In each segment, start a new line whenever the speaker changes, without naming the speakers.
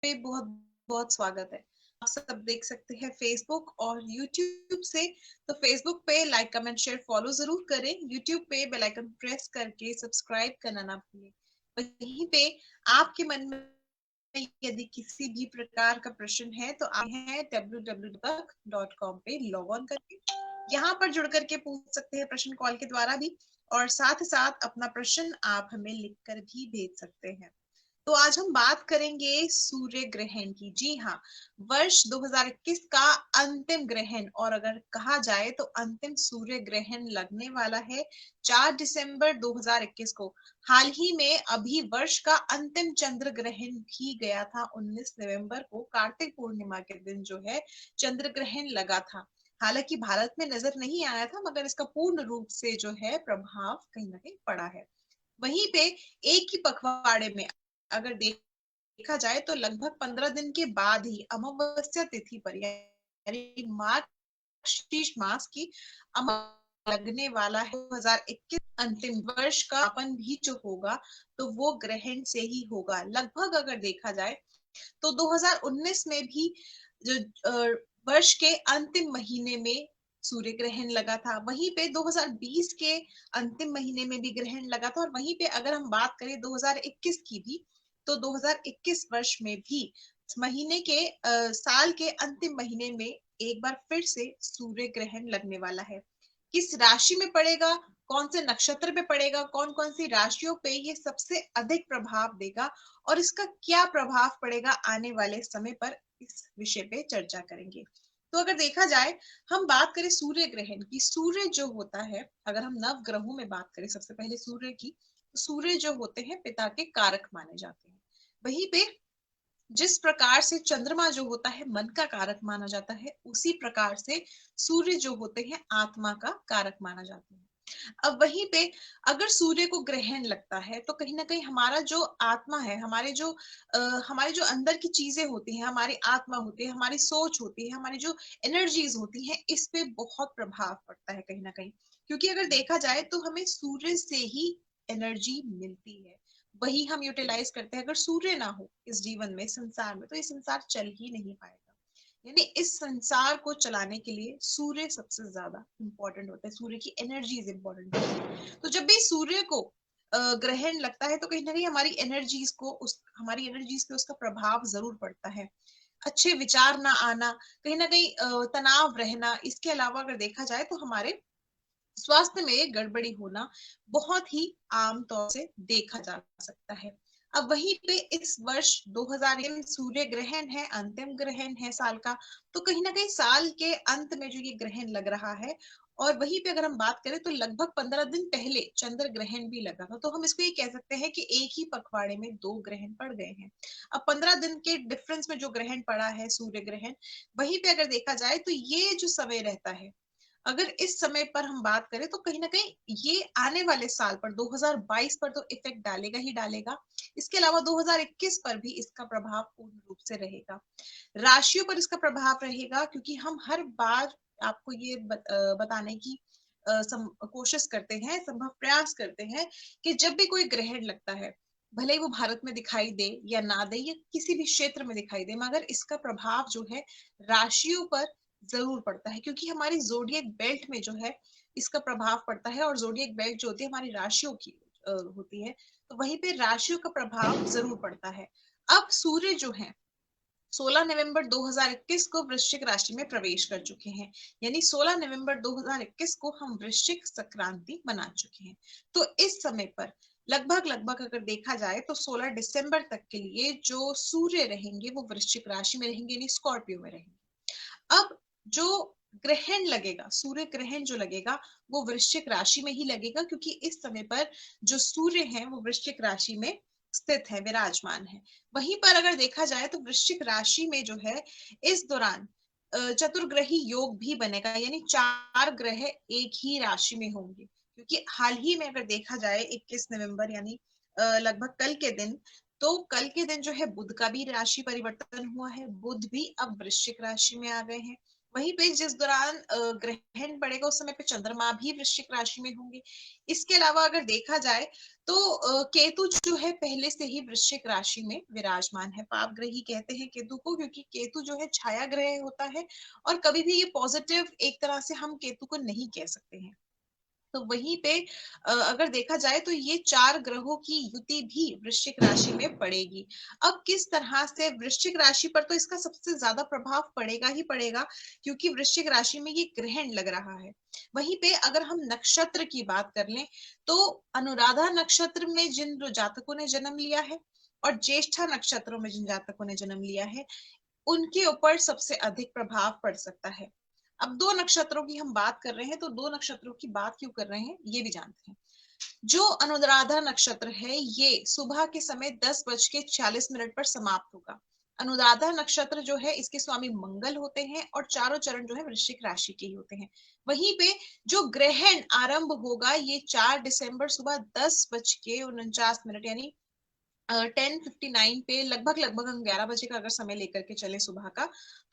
पे बहुत बहुत स्वागत है। आप सब देख सकते हैं फेसबुक और यूट्यूब से। तो फेसबुक पे लाइक कमेंट शेयर फॉलो जरूर करें। यूट्यूब पे बेल आइकन प्रेस करके सब्सक्राइब करना ना भूलें। वहीं पे आपके मन में यदि किसी भी प्रकार का प्रश्न है तो आप हैं www.com पे लॉग ऑन करके यहाँ पर जुड़ करके पूछ सकते हैं प्रश्न कॉल के द्वारा भी। और साथ ही साथ अपना प्रश्न आप हमें लिखकर भी भेज सकते हैं। तो आज हम बात करेंगे सूर्य ग्रहण की। जी हाँ, वर्ष 2021 का अंतिम ग्रहण, और अगर कहा जाए तो अंतिम सूर्य ग्रहण लगने वाला है 4 दिसंबर 2021 को। हाल ही में अभी वर्ष का अंतिम चंद्र ग्रहण भी गया था 19 नवंबर को, कार्तिक पूर्णिमा के दिन जो है चंद्र ग्रहण लगा था। हालांकि भारत में नजर नहीं आया था, मगर इसका पूर्ण रूप से जो है प्रभाव कहीं ना कहीं पड़ा है। वहीं पे एक ही पखवाड़े में अगर देखा जाए तो लगभग 15 दिन के बाद ही अमावस्या तिथि पर, यानी मार्गशीर्ष मास की अमावस्या लगने वाला है। 2021 अंतिम वर्ष का अपन भी जो होगा तो वो ग्रहण से ही होगा। लगभग अगर देखा जाए तो 2019 में भी जो वर्ष के अंतिम महीने में सूर्य ग्रहण लगा था, वहीं पे 2020 के अंतिम महीने में भी ग्रहण लगा था। और वहीं पे अगर हम बात करें 2021 की भी, तो 2021 वर्ष में भी महीने के साल के अंतिम महीने में एक बार फिर से सूर्य ग्रहण लगने वाला है। किस राशि में पड़ेगा, कौन से नक्षत्र पे पड़ेगा, कौन कौन सी राशियों पे ये सबसे अधिक प्रभाव देगा और इसका क्या प्रभाव पड़ेगा आने वाले समय पर, इस विषय पे चर्चा करेंगे। तो अगर देखा जाए, हम बात करें सूर्य ग्रहण की। सूर्य जो होता है, अगर हम नव ग्रहों में बात करें सबसे पहले सूर्य की, तो सूर्य जो होते हैं पिता के कारक माने जाते हैं। वहीं पे जिस प्रकार से चंद्रमा जो होता है मन का कारक माना जाता है, उसी प्रकार से सूर्य जो होते हैं आत्मा का कारक माना जाता है। अब वहीं पे अगर सूर्य को ग्रहण लगता है तो कहीं ना कहीं हमारा जो आत्मा है, हमारे जो अंदर की चीजें होती हैं, हमारी आत्मा होती है, हमारी सोच होती है, हमारी जो एनर्जीज होती हैं, इस पे बहुत प्रभाव पड़ता है कहीं ना कहीं। क्योंकि अगर देखा जाए तो हमें सूर्य से ही एनर्जी मिलती है, वही हम यूटिलाइज करते हैं। अगर सूर्य ना हो इस जीवन में, संसार में, तो ये संसार चल ही नहीं पाएगा। यानी इस संसार को चलाने के लिए सूर्य सबसे ज्यादा इंपॉर्टेंट होता है, सूर्य की एनर्जीज इंपॉर्टेंट होती है। तो जब भी सूर्य को ग्रहण लगता है तो कहीं ना कहीं हमारी एनर्जीज पे उसका प्रभाव जरूर पड़ता है। अच्छे विचार ना आना, कहीं ना कहीं तनाव रहना, इसके अलावा अगर देखा जाए तो हमारे स्वास्थ्य में गड़बड़ी होना बहुत ही आम तौर से देखा जा सकता है। अब वहीं पे इस वर्ष 2000 में सूर्य ग्रहण है, अंतिम ग्रहण है साल का। तो कहीं ना कहीं साल के अंत में जो ये ग्रहण लग रहा है, और वहीं पे अगर हम बात करें तो लगभग 15 दिन पहले चंद्र ग्रहण भी लगा था। तो हम इसको ये कह सकते हैं कि एक ही पखवाड़े में दो ग्रहण पड़ गए हैं। अब 15 दिन के डिफरेंस में जो ग्रहण पड़ा है सूर्य ग्रहण, वहीं पे अगर देखा जाए तो ये जो समय रहता है, अगर इस समय पर हम बात करें तो कहीं ना कहीं ये आने वाले साल पर 2022 पर तो इफेक्ट डालेगा ही डालेगा। इसके अलावा 2021 पर भी इसका प्रभाव पूर्ण रूप से रहेगा। राशियों पर इसका प्रभाव रहेगा, क्योंकि हम हर बार आपको ये बताने की कोशिश करते हैं, संभव प्रयास करते हैं कि जब भी कोई ग्रहण लगता है, भले ही वो भारत में दिखाई दे या ना दे या किसी भी क्षेत्र में दिखाई दे, मगर इसका प्रभाव जो है राशियों पर जरूर पड़ता है। क्योंकि हमारी जोडिएक बेल्ट में जो है इसका प्रभाव पड़ता है, और जोडिएक बेल्ट जो होती है हमारी राशियों की होती है। तो वहीं पे राशियों का प्रभाव जरूर पड़ता है। अब सूर्य जो है 16 नवंबर 2021 को वृश्चिक राशि में प्रवेश कर चुके हैं। यानी 16 नवंबर 2021 को हम वृश्चिक संक्रांति मना चुके हैं। तो इस समय पर लगभग लगभग अगर देखा जाए तो 16 दिसंबर तक के लिए जो सूर्य रहेंगे वो वृश्चिक राशि में रहेंगे, यानी स्कॉर्पियो में रहेंगे। अब जो ग्रहण लगेगा, सूर्य ग्रहण जो लगेगा वो वृश्चिक राशि में ही लगेगा, क्योंकि इस समय पर जो सूर्य है वो वृश्चिक राशि में स्थित है, विराजमान है। वहीं पर अगर देखा जाए तो वृश्चिक राशि में जो है इस दौरान चतुर्ग्रही योग भी बनेगा, यानी चार ग्रह एक ही राशि में होंगे। क्योंकि हाल ही में अगर देखा जाए 21 नवंबर यानी लगभग कल के दिन, तो कल के दिन जो है बुध का भी राशि परिवर्तन हुआ है, बुध भी अब वृश्चिक राशि में आ गए हैं। वहीं पे जिस दौरान ग्रहण पड़ेगा उस समय पे चंद्रमा भी वृश्चिक राशि में होंगे। इसके अलावा अगर देखा जाए तो केतु जो है पहले से ही वृश्चिक राशि में विराजमान है। पाप ग्रही कहते हैं केतु को, क्योंकि केतु जो है छाया ग्रह होता है और कभी भी ये पॉजिटिव एक तरह से हम केतु को नहीं कह सकते हैं। तो वहीं पे अगर देखा जाए तो ये चार ग्रहों की युति भी वृश्चिक राशि में पड़ेगी। अब किस तरह से वृश्चिक राशि पर तो इसका सबसे ज्यादा प्रभाव पड़ेगा ही पड़ेगा, क्योंकि वृश्चिक राशि में ये ग्रहण लग रहा है। वहीं पे अगर हम नक्षत्र की बात कर लें तो अनुराधा नक्षत्र में जिन जातकों ने जन्म लिया है और ज्येष्ठा नक्षत्रों में जिन जातकों ने जन्म लिया है, उनके ऊपर सबसे अधिक प्रभाव पड़ सकता है। अब दो नक्षत्रों की हम बात कर रहे हैं, तो दो नक्षत्रों की बात क्यों कर रहे हैं ये भी जानते हैं। जो अनुराधा नक्षत्र है ये सुबह के समय 10:46 पर समाप्त होगा। अनुराधा नक्षत्र जो है इसके स्वामी मंगल होते हैं और चारों चरण जो है वृश्चिक राशि के ही होते हैं। वहीं पे जो ग्रहण आरंभ होगा ये 4 दिसंबर सुबह 10:49 यानी 10:59 पे लगभग लगभग हम 11 बजे का अगर समय लेकर के चले सुबह का,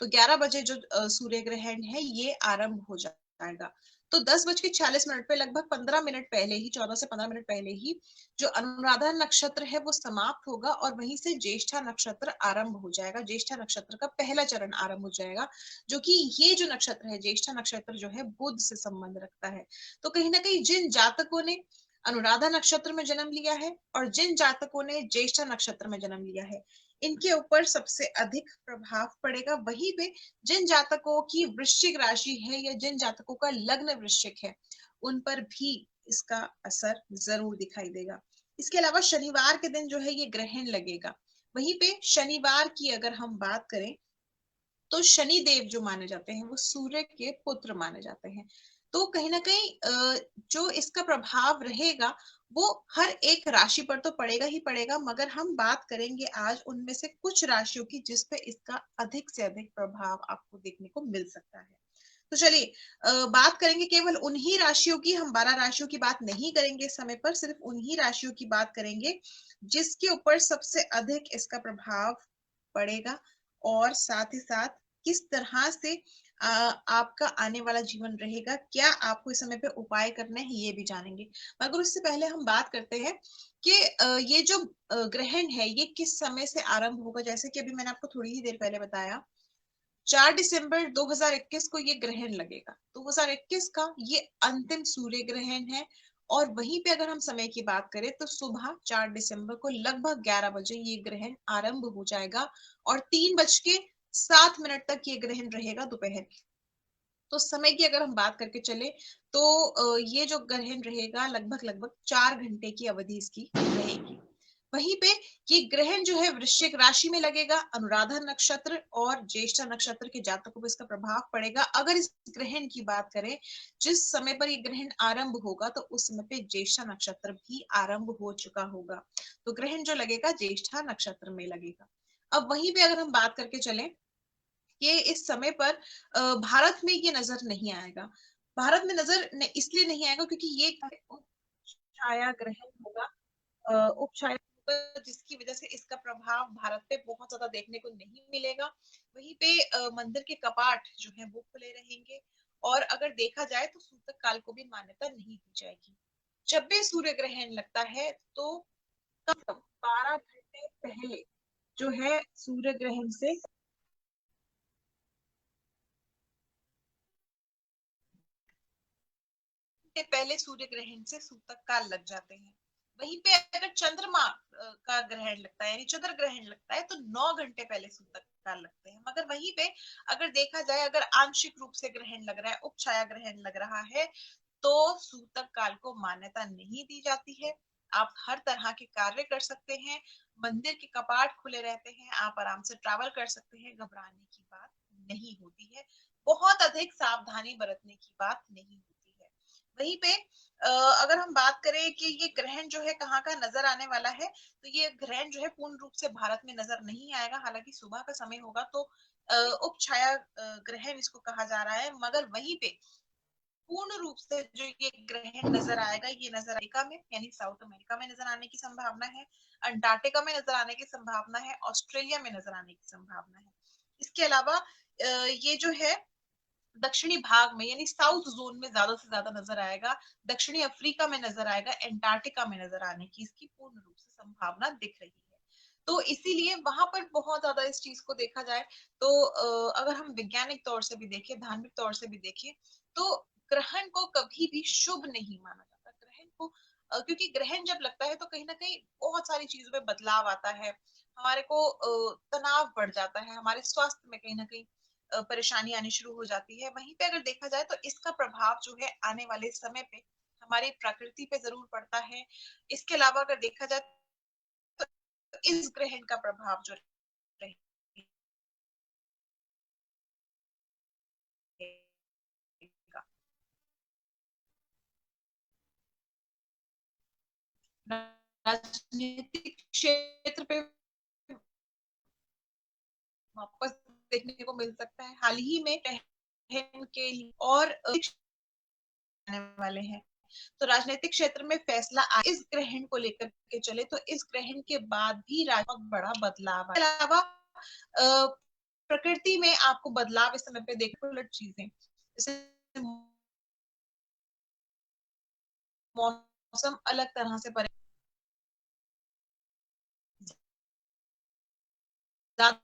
तो 11 बजे जो सूर्य ग्रहण है ये आरंभ हो जाएगा। तो 10:46 पे लगभग 15 मिनट पहले ही, 14 से 15 मिनट पहले ही जो अनुराधा नक्षत्र है वो समाप्त होगा और वहीं से ज्येष्ठा नक्षत्र आरंभ हो जाएगा। ज्येष्ठा नक्षत्र का पहला चरण आरंभ हो जाएगा, जो कि ये जो नक्षत्र है ज्येष्ठा नक्षत्र जो है बुध से संबंध रखता है। तो कहीं ना कहीं जिन जातकों ने अनुराधा नक्षत्र में जन्म लिया है और जिन जातकों ने ज्येष्ठा नक्षत्र में जन्म लिया है, इनके ऊपर सबसे अधिक प्रभाव पड़ेगा। वहीं पे जिन जातकों की वृश्चिक राशि है या जिन जातकों का लग्न वृश्चिक है, उन पर भी इसका असर जरूर दिखाई देगा। इसके अलावा शनिवार के दिन जो है ये ग्रहण लगेगा। वहीं पे शनिवार की अगर हम बात करें तो शनि देव जो माने जाते हैं वो सूर्य के पुत्र माने जाते हैं। तो कहीं ना कहीं जो इसका प्रभाव रहेगा वो हर एक राशि पर तो पड़ेगा ही पड़ेगा, मगर हम बात करेंगे आज उनमें से कुछ राशियों की जिस पे इसका अधिक से अधिक प्रभाव आपको देखने को मिल सकता है। तो चलिए बात करेंगे केवल उन्हीं राशियों की, हम 12 राशियों की बात नहीं करेंगे इस समय पर, सिर्फ उन्हीं राशियों की बात करेंगे जिसके ऊपर सबसे अधिक इसका प्रभाव पड़ेगा। और साथ ही साथ किस तरह से आपका आने वाला जीवन रहेगा, क्या आपको इस समय पे उपाय करने हैं ये भी जानेंगे। मगर उससे पहले हम बात करते हैं कि ये जो ग्रहण है ये किस समय से आरंभ होगा। जैसे कि अभी मैंने आपको थोड़ी ही देर पहले बताया, 4 दिसंबर 2021 को ये ग्रहण लगेगा। 2021 का ये अंतिम सूर्य ग्रहण है। और वहीं पे अगर हम समय की बात करें तो सुबह 4 दिसंबर को लगभग 11 बजे ये ग्रहण आरंभ हो जाएगा और 3:07 तक ये ग्रहण रहेगा दोपहर के। तो समय की अगर हम बात करके चले तो ये जो ग्रहण रहेगा लगभग लगभग 4 घंटे की अवधि इसकी रहेगी। वहीं पे ये ग्रहण जो है वृश्चिक राशि में लगेगा। अनुराधा नक्षत्र और ज्येष्ठा नक्षत्र के जातकों पर इसका प्रभाव पड़ेगा। अगर इस ग्रहण की बात करें जिस समय पर ये ग्रहण आरंभ होगा तो उस समय पे ज्येष्ठा नक्षत्र भी आरंभ हो चुका होगा। तो ग्रहण जो लगेगा ज्येष्ठा नक्षत्र में लगेगा। अब वहीं पे अगर हम बात करके चलें, ये इस समय पर भारत में ये नजर नहीं आएगा। भारत में नजर इसलिए नहीं आएगा क्योंकि ये छाया ग्रहण होगा, उपछाया होगा, जिसकी वजह से इसका प्रभाव भारत पे बहुत ज्यादा देखने को नहीं मिलेगा। वहीं पे मंदिर के कपाट जो है वो खुले रहेंगे। और अगर देखा जाए तो सूतक काल को भी मान्यता नहीं दी जाएगी। जब भी सूर्य ग्रहण लगता है तो कम से कम 12 घंटे पहले जो है सूर्य ग्रहण से पहले सूर्य ग्रहण से सूतक काल लग जाते हैं। वहीं पे अगर चंद्रमा का ग्रहण लगता है यानी चंद्र ग्रहण लगता है तो 9 घंटे पहले सूतक काल लगते हैं। मगर वहीं पे अगर देखा जाए, अगर आंशिक रूप से ग्रहण लग रहा है, उपछाया ग्रहण लग रहा है, तो सूतक काल को मान्यता नहीं दी जाती है। आप हर तरह के कार्य कर सकते हैं, मंदिर के कपाट खुले रहते हैं, आप आराम से ट्रैवल कर सकते हैं, घबराने की बात नहीं होती है। बहुत अधिक सावधानी बरतने की बात नहीं होती है। वहीं पे अगर हम बात करें कि ये ग्रहण जो है कहाँ का नजर आने वाला है, तो ये ग्रहण जो है पूर्ण रूप से भारत में नजर नहीं आएगा। हालांकि सुबह का समय होगा तो उपछाया ग्रहण इसको कहा जा रहा है, मगर वहीं पे पूर्ण रूप से जो ये ग्रहण नजर आएगा ये नजर अमेरिका में यानी साउथ अमेरिका में नजर आने की संभावना है, अंटार्कटिका में नजर आने की संभावना है, ऑस्ट्रेलिया में नजर आने की संभावना है। इसके अलावा ये जो है दक्षिणी भाग में यानी साउथ जोन में ज्यादा से ज्यादा नजर आएगा, दक्षिणी अफ्रीका में नजर आएगा, एंटार्क्टिका में नजर आने की इसकी पूर्ण रूप से संभावना दिख रही है। तो इसीलिए वहां पर बहुत ज्यादा इस चीज को देखा जाए तो अगर हम वैज्ञानिक तौर से भी देखें, धार्मिक तौर से भी देखें, तो ग्रहण को कभी भी शुभ नहीं माना जाता। ग्रहण को क्योंकि ग्रहण जब लगता है तो कहीं ना कहीं बहुत सारी चीजों में बदलाव आता है, हमारे को तनाव बढ़ जाता है, हमारे स्वास्थ्य में कहीं ना कहीं परेशानी आनी शुरू हो जाती है। वहीं पे अगर देखा जाए तो इसका प्रभाव जो है आने वाले समय पे हमारी प्रकृति पे जरूर पड़ता है। इसके अलावा अगर देखा जाए तो इस ग्रहण का प्रभाव जो रहेगा, राजनीतिक क्षेत्र पे वापस देखने को मिल सकता है। हाल ही में ग्रहण के और आने वाले हैं, तो राजनीतिक क्षेत्र में फैसला इस ग्रहण को लेकर के चले तो इस ग्रहण के बाद भी बहुत बड़ा बदलाव है। अलावा प्रकृति में आपको बदलाव इस समय पे देखने उलट चीजें, जैसे मौसम अलग तरह से ज्यादा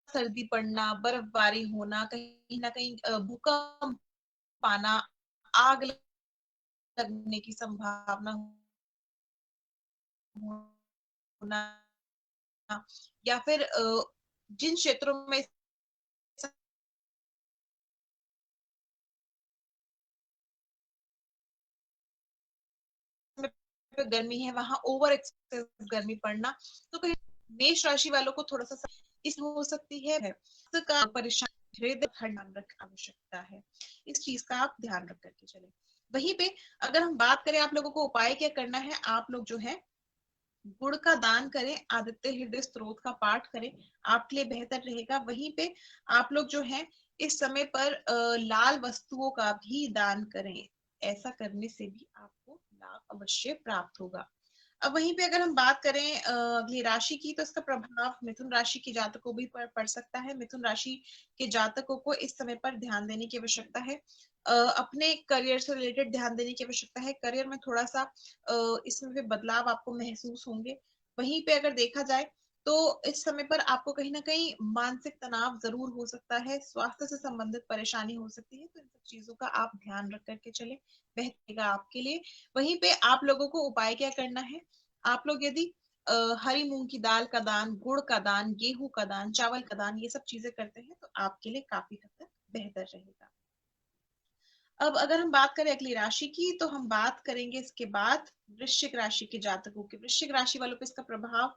सर्दी पड़ना, बर्फबारी होना, कहीं ना कहीं भूकंप आना, आग लगने की संभावना होना, या फिर जिन क्षेत्रों में गर्मी है वहां ओवर एक्सेस गर्मी पड़ना, तो कहीं मेष राशि वालों को थोड़ा सा इस हो सकती है तो का परेशान हृदय ध्यान रख आवश्यकता है। इस चीज का आप ध्यान रख करके चले। वहीं पे अगर हम बात करें आप लोगों को उपाय क्या करना है, आप लोग जो है गुड़ का दान करें, आदित्य हृदय स्तोत्र का पाठ करें, आपके लिए बेहतर रहेगा। वहीं पे आप लोग जो है इस समय पर लाल वस्तुओं का भी दान करें, ऐसा करने से भी आपको लाभ अवश्य प्राप्त होगा। अब वहीं पे अगर हम बात करें अगली राशि की, तो इसका प्रभाव मिथुन राशि के जातकों भी पर पड़ सकता है। मिथुन राशि के जातकों को इस समय पर ध्यान देने की आवश्यकता है, अपने करियर से रिलेटेड ध्यान देने की आवश्यकता है। करियर में थोड़ा सा इसमें भी बदलाव आपको महसूस होंगे। वहीं पे अगर देखा जाए तो इस समय पर आपको कहीं ना कहीं मानसिक तनाव जरूर हो सकता है, स्वास्थ्य से संबंधित परेशानी हो सकती है, तो इन सब चीजों का आप ध्यान रख करके चले, बेहतर आपके लिए। वहीं पे आप लोगों को उपाय क्या करना है, आप लोग यदि हरी मूंग की दाल का दान, गुड़ का दान, गेहूं का दान, चावल का दान, ये सब चीजें करते हैं तो आपके लिए काफी हद तक बेहतर रहेगा। अब अगर हम बात करें अगली राशि की, तो हम बात करेंगे इसके बाद वृश्चिक राशि के जातकों के। वृश्चिक राशि वालों पे इसका प्रभाव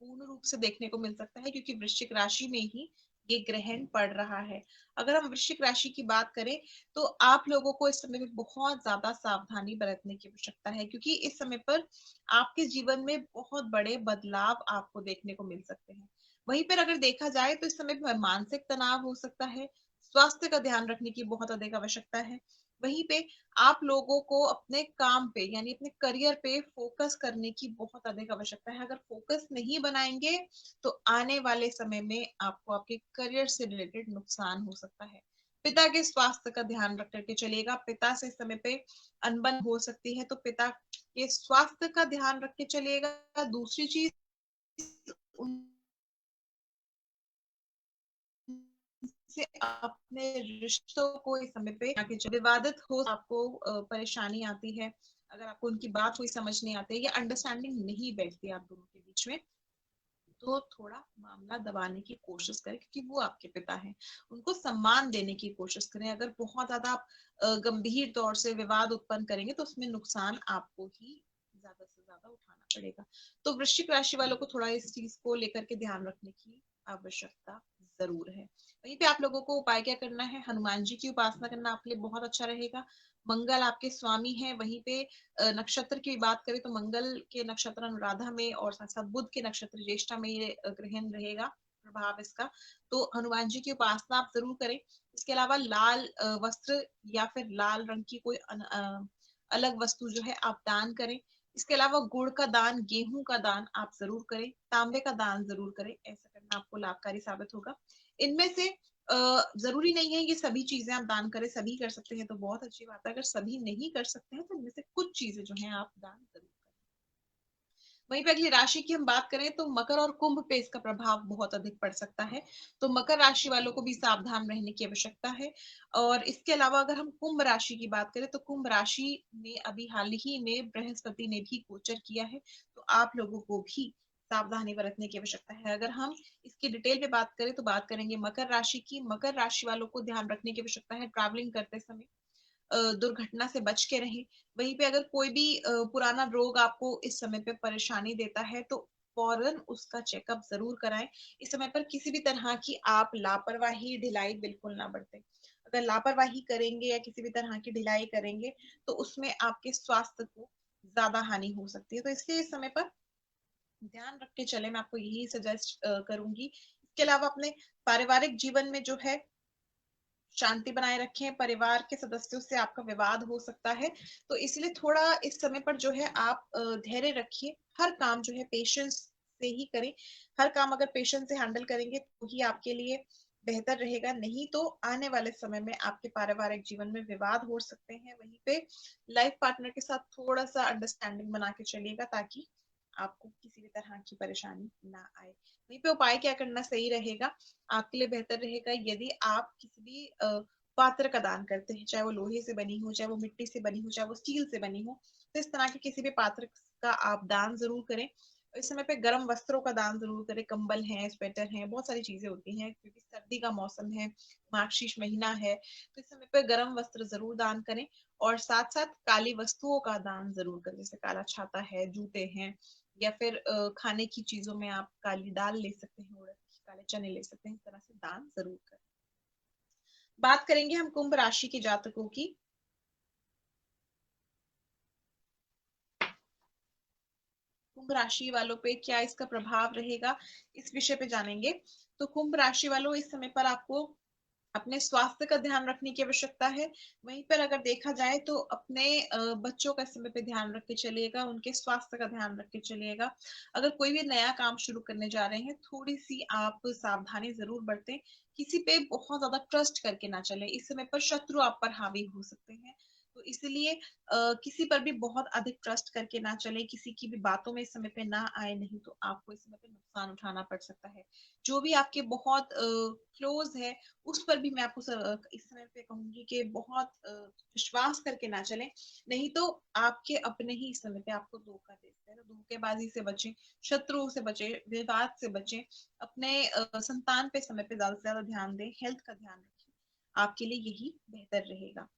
पूर्ण रूप से देखने को मिल सकता है, क्योंकि वृश्चिक राशि में ही ये ग्रहण पड़ रहा है। अगर हम वृश्चिक राशि की बात करें तो आप लोगों को इस समय में बहुत ज्यादा सावधानी बरतने की आवश्यकता है, क्योंकि इस समय पर आपके जीवन में बहुत बड़े बदलाव आपको देखने को मिल सकते हैं। वहीं पर अगर देखा जाए तो इस समय पर मानसिक तनाव हो सकता है, स्वास्थ्य का ध्यान रखने की बहुत अधिक आवश्यकता है। वहीं पे आप लोगों को अपने काम पे यानी अपने करियर पे फोकस करने की बहुत अधिक आवश्यकता है। अगर फोकस नहीं बनाएंगे तो आने वाले समय में आपको आपके करियर से रिलेटेड नुकसान हो सकता है। पिता के स्वास्थ्य का ध्यान रख करके चलिएगा, पिता से इस समय पे अनबन हो सकती है, तो पिता के स्वास्थ्य का ध्यान रख के चलिएगा। दूसरी चीज, से अपने रिश्तों को इस समय पे आगे विवादित हो, आपको परेशानी आती है, अगर आपको उनकी बात कोई समझ नहीं आती या अंडरस्टैंडिंग नहीं बैठती आप दोनों के बीच में, तो थोड़ा मामला दबाने की कोशिश करें, क्योंकि वो आपके पिता हैं, उनको सम्मान देने की कोशिश करें। अगर बहुत ज्यादा आप गंभीर तौर से विवाद उत्पन्न करेंगे तो उसमें नुकसान आपको ही ज्यादा से ज्यादा उठाना पड़ेगा। तो वृश्चिक राशि वालों को थोड़ा इस चीज को लेकर के ध्यान रखने की आवश्यकता जरूर है। वहीं पे आप लोगों को उपाय क्या करना है, हनुमान जी की उपासना करना आपके लिए बहुत अच्छा रहेगा। मंगल आपके स्वामी हैं। वहीं पे नक्षत्र की बात करें तो मंगल के नक्षत्र अनुराधा में और साथ साथ बुध के नक्षत्र ज्येष्ठा में ये ग्रहण रहेगा, प्रभाव इसका। तो हनुमान जी की उपासना आप जरूर करें। इसके अलावा लाल वस्त्र या फिर लाल रंग की कोई अलग वस्तु जो है आप दान करें। इसके अलावा गुड़ का दान, गेहूं का दान आप जरूर करें, तांबे का दान जरूर करें। ऐसा करना आपको लाभकारी साबित होगा। इनमें से जरूरी नहीं है ये सभी चीजें आप दान करें, सभी कर सकते हैं तो बहुत अच्छी बात है। अगर सभी नहीं कर सकते हैं तो इनमें से कुछ चीजें जो है आप दान जरूर करें। वहीं पे अगली राशि की हम बात करें तो मकर और कुंभ पे इसका प्रभाव बहुत अधिक पड़ सकता है। तो मकर राशि वालों को भी सावधान रहने की आवश्यकता है। और इसके अलावा अगर हम कुंभ राशि की बात करें तो कुंभ राशि में अभी हाल ही में बृहस्पति ने भी गोचर किया है। तो आप लोगों को भी सावधानी बरतने की आवश्यकता है। अगर हम इसकी डिटेल पे बात करें तो बात करेंगे मकर राशि की। मकर राशि वालों को ध्यान रखने की आवश्यकता है ट्रैवलिंग करते समय दुर्घटना से बच के रहें। वहीं पे अगर कोई भी पुराना रोग आपको इस समय पे परेशानी देता है तो फौरन उसका चेकअप जरूर कराएं। इस समय पर किसी भी तरह की आप लापरवाही, ढिलाई बिल्कुल ना बरतें। अगर लापरवाही करेंगे या किसी भी तरह की ढिलाई करेंगे तो उसमें आपके स्वास्थ्य को ज्यादा हानि हो सकती है। तो इसलिए इस समय पर ध्यान रख के चले, मैं आपको यही सजेस्ट करूंगी। इसके अलावा अपने पारिवारिक जीवन में जो है शांति बनाए रखें। परिवार के सदस्यों से आपका विवाद हो सकता है, तो इसलिए थोड़ा इस समय पर जो है आप धैर्य रखिए। हर काम जो है पेशेंस से ही करें। हर काम अगर पेशेंस से हैंडल करेंगे तो ही आपके लिए बेहतर रहेगा, नहीं तो आने वाले समय में आपके पारिवारिक जीवन में विवाद हो सकते हैं। वहीं पे लाइफ पार्टनर के साथ थोड़ा सा अंडरस्टैंडिंग बना के चलिएगा ताकि आपको किसी भी तरह की परेशानी ना आए। वहीं पे उपाय क्या करना सही रहेगा, आपके लिए बेहतर रहेगा यदि आप किसी भी पात्र का दान करते हैं, चाहे वो लोहे से बनी हो, चाहे वो मिट्टी से बनी हो, चाहे वो स्टील से बनी हो, तो इस तरह के किसी भी पात्र का आप दान जरूर करें। इस समय पे गर्म वस्त्रों का दान जरूर करें। कंबल है, स्वेटर है, बहुत सारी चीजें होती हैं क्योंकि सर्दी का मौसम है, मार्गशीर्ष महीना है, तो इस समय पे गर्म वस्त्र जरूर दान करें। और साथ साथ काली वस्तुओं का दान जरूर करें, जैसे काला छाता है, जूते हैं, या फिर खाने की चीजों में आप काली दाल ले सकते हैं, उड़द की, काले चने ले सकते हैं। इस तरह से दान जरूर करें। बात करेंगे हम कुंभ राशि के जातकों की। कुंभ राशि वालों पे क्या इसका प्रभाव रहेगा, इस विषय पे जानेंगे। तो कुंभ राशि वालों, इस समय पर आपको अपने स्वास्थ्य का ध्यान रखने की आवश्यकता है। वहीं पर अगर देखा जाए तो अपने बच्चों का इस समय पे ध्यान रख के चलिएगा, उनके स्वास्थ्य का ध्यान रख के चलिएगा। अगर कोई भी नया काम शुरू करने जा रहे हैं, थोड़ी सी आप सावधानी जरूर बरतें। किसी पे बहुत ज्यादा ट्रस्ट करके ना चले, इस समय पर शत्रु आप पर हावी हो सकते हैं। तो इसलिए किसी पर भी बहुत अधिक ट्रस्ट करके ना चले, किसी की भी बातों में इस समय पे ना आए, नहीं तो आपको इस समय पे नुकसान उठाना पड़ सकता है। जो भी आपके बहुत क्लोज है उस पर भी मैं आपको इस समय पे कहूंगी कि बहुत विश्वास करके ना चलें, नहीं तो आपके अपने ही इस समय पे आपको धोखा दे सकते हैं। तो धोखेबाजी से बचें, शत्रुओं से बचें, विवाद से बचें। अपने संतान पे समय पे ज्यादा से ज्यादा ध्यान दें, हेल्थ का ध्यान रखें, आपके लिए यही बेहतर रहेगा।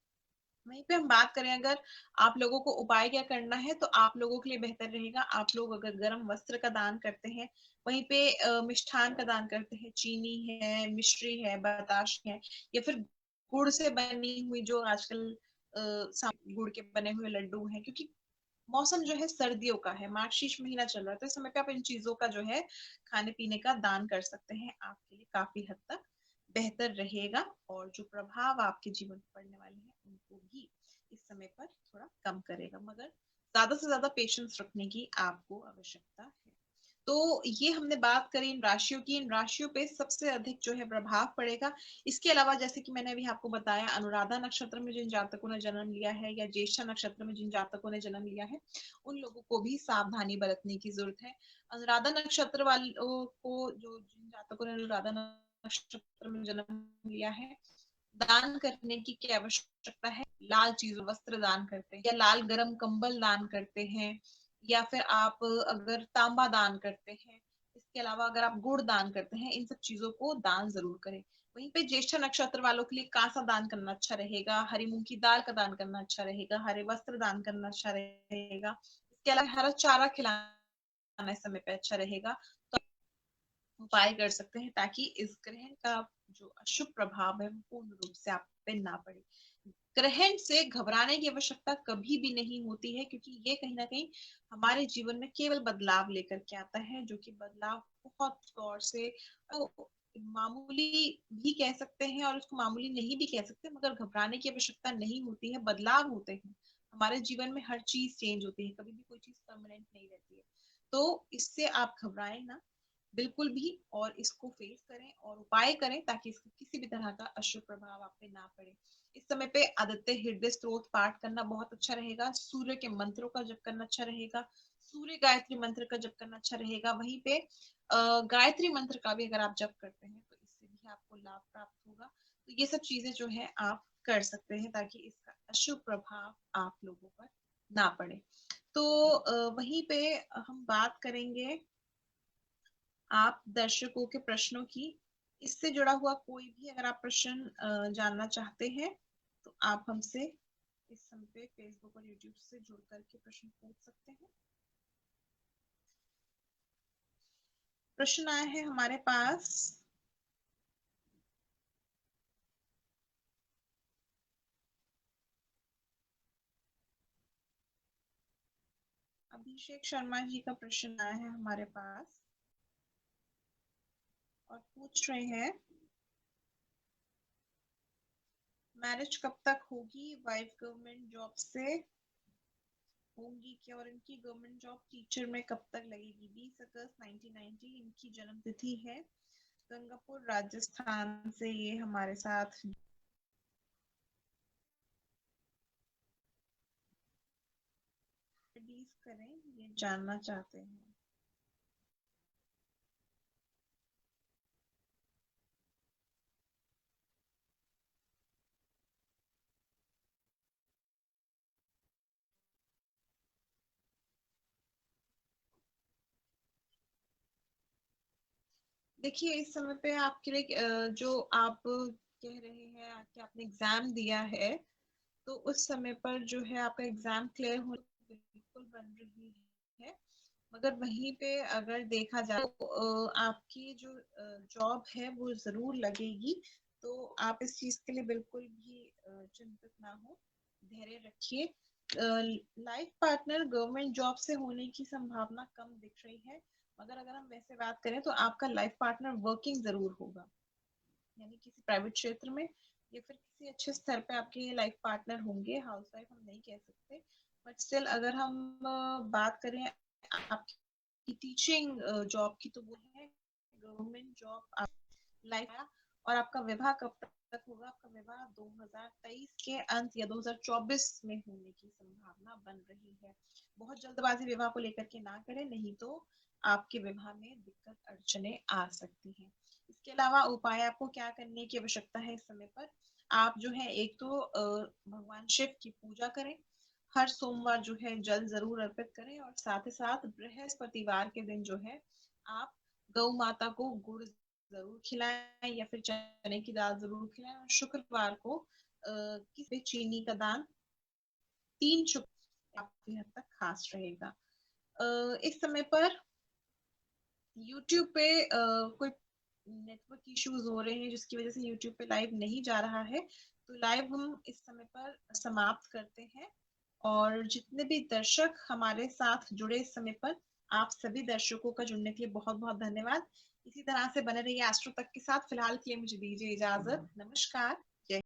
वहीं पे हम बात करें अगर आप लोगों को उपाय क्या करना है, तो आप लोगों के लिए बेहतर रहेगा आप लोग अगर गर्म वस्त्र का दान करते हैं, वहीं पे मिष्ठान का दान करते हैं, चीनी है, मिश्री है, बताश है, या फिर गुड़ से बनी हुई जो आजकल गुड़ के बने हुए लड्डू हैं, क्योंकि मौसम जो है सर्दियों का है, मार्गशीर्ष महीना चल रहा है, तो इस समय पे आप इन चीजों का जो है खाने पीने का दान कर सकते हैं। आपके लिए काफी हद तक बेहतर रहेगा और जो प्रभाव आपके जीवन पर पड़ने वाले हैं उनको भी इस समय पर थोड़ा कम करेगा, मगर ज्यादा से ज्यादा पेशेंस रखने की आपको आवश्यकता है। तो ये हमने बात करी इन राशियों की। इन राशियों पे सबसे अधिक जो है प्रभाव पड़ेगा। इसके अलावा जैसे कि मैंने अभी आपको बताया, अनुराधा नक्षत्र में जिन जातकों ने जन्म लिया है या ज्येष्ठा नक्षत्र में जिन जातकों ने जन्म लिया है, उन लोगों को भी सावधानी बरतने की जरूरत है। अनुराधा नक्षत्र वालों को, जो जिन जातकों ने अनुराधा नक्षत्र में जन्म लिया है, दान करने की क्या आवश्यकता है, लाल चीज वस्त्र दान करते हैं या लाल गरम कंबल दान करते हैं, या फिर आप अगर तांबा दान करते हैं, इसके अलावा अगर आप गुड़ दान करते हैं, इन सब चीजों को दान जरूर करें। वहीं पे ज्येष्ठ नक्षत्र वालों के लिए कांसा दान करना अच्छा रहेगा, हरी मूंग की दाल का दान करना अच्छा रहेगा, हरे वस्त्र दान करना अच्छा रहेगा। इसके अलावा हरा चारा खिलाना इस समय पे अच्छा रहेगा। तो उपाय कर सकते हैं ताकि इस ग्रहण का जो अशुभ प्रभाव है वो पूर्ण रूप से आप पे ना पड़े। ग्रहण से घबराने की आवश्यकता कभी भी नहीं होती है, क्योंकि ये कहीं ना कहीं हमारे जीवन में केवल बदलाव लेकर के आता है, जो कि बदलाव बहुत तौर से मामूली भी कह सकते हैं और उसको मामूली नहीं भी कह सकते, मगर घबराने की आवश्यकता नहीं होती है। बदलाव होते हैं, हमारे जीवन में हर चीज चेंज होती है, कभी भी कोई चीज परमानेंट नहीं रहती है। तो इससे आप घबराएं ना बिल्कुल भी, और इसको फेस करें और उपाय करें ताकि इसका किसी भी तरह का अशुभ प्रभाव आप पे ना पड़े। इस समय पे आदित्य हृदय स्तोत्र पाठ करना बहुत अच्छा रहेगा, सूर्य के मंत्रों का जप करना अच्छा रहेगा, सूर्य गायत्री मंत्र का जप करना अच्छा रहेगा। वहीं पे गायत्री मंत्र का भी अगर आप जप करते हैं तो इससे भी आपको लाभ प्राप्त होगा। तो ये सब चीजें जो है आप कर सकते हैं ताकि इसका अशुभ प्रभाव आप लोगों पर ना पड़े। तो वहीं पे हम बात करेंगे आप दर्शकों के प्रश्नों की। इससे जुड़ा हुआ कोई भी अगर आप प्रश्न जानना चाहते हैं तो आप हमसे इस समय पे फेसबुक और यूट्यूब से जुड़ करके प्रश्न पूछ सकते हैं। प्रश्न आए हैं हमारे पास। अभिषेक शर्मा जी का प्रश्न आया है हमारे पास और पूछ रहे हैं मैरिज कब तक होगी, वाइफ गवर्नमेंट जॉब से होंगी क्या, और इनकी गवर्नमेंट जॉब टीचर में कब तक लगेगी। 20 अगस्त 1990 इनकी जन्म तिथि है। गंगापुर राजस्थान से ये हमारे साथ स्टडीज करें ये जानना चाहते हैं। देखिए इस समय पे आपके लिए जो आप कह रहे हैं कि आपने एग्जाम दिया है, तो उस समय पर जो है आपका एग्जाम क्लियर होने बिल्कुल बन रही है। मगर वहीं पे अगर देखा जाए तो आपकी जो जॉब है वो जरूर लगेगी। तो आप इस चीज के लिए बिल्कुल भी चिंतित ना हो, धैर्य रखिए। लाइफ पार्टनर गवर्नमेंट जॉब से होने की संभावना कम दिख रही है, मगर अगर हम वैसे बात करें तो आपका लाइफ पार्टनर वर्किंग जरूर होगा, यानी किसी प्राइवेट क्षेत्र में या फिर किसी अच्छे स्तर पे आपके लाइफ पार्टनर होंगे। हाउसवाइफ हम नहीं कह सकते, बट स्टिल अगर हम बात करें आपकी टीचिंग जॉब की तो वो है गवर्नमेंट जॉब लाइफ। और आपका विवाह कब तक होगा, आपका विवाह 2023 के अंत या 2024 में होने की संभावना बन रही है। बहुत जल्दबाजी विवाह को लेकर के ना करें, नहीं तो आपके विवाह में दिक्कत अड़चने आ सकती हैं। इसके अलावा उपाय आपको क्या करने की आवश्यकता है इस समय पर, आप जो है एक तो भगवान शिव की पूजा करें, हर सोमवार जो है जल जरूर अर्पित करें, और साथ ही साथ बृहस्पतिवार के दिन जो है आप गौ माता को गुड़ जरूर खिलाएं या फिर चने की दाल जरूर खिलाएं, और शुक्रवार को किसी चीनी का दान 3 काफी हद तक खास रहेगा। इस समय पर YouTube पे कोई नेटवर्क इश्यूज हो रहे हैं जिसकी वजह से YouTube पे लाइव नहीं जा रहा है, तो लाइव हम इस समय पर समाप्त करते हैं। और जितने भी दर्शक हमारे साथ जुड़े इस समय पर, आप सभी दर्शकों का जुड़ने के लिए बहुत बहुत धन्यवाद। इसी तरह से बने रहिए एस्ट्रो तक के साथ। फिलहाल के लिए मुझे दीजिए इजाजत, नमस्कार।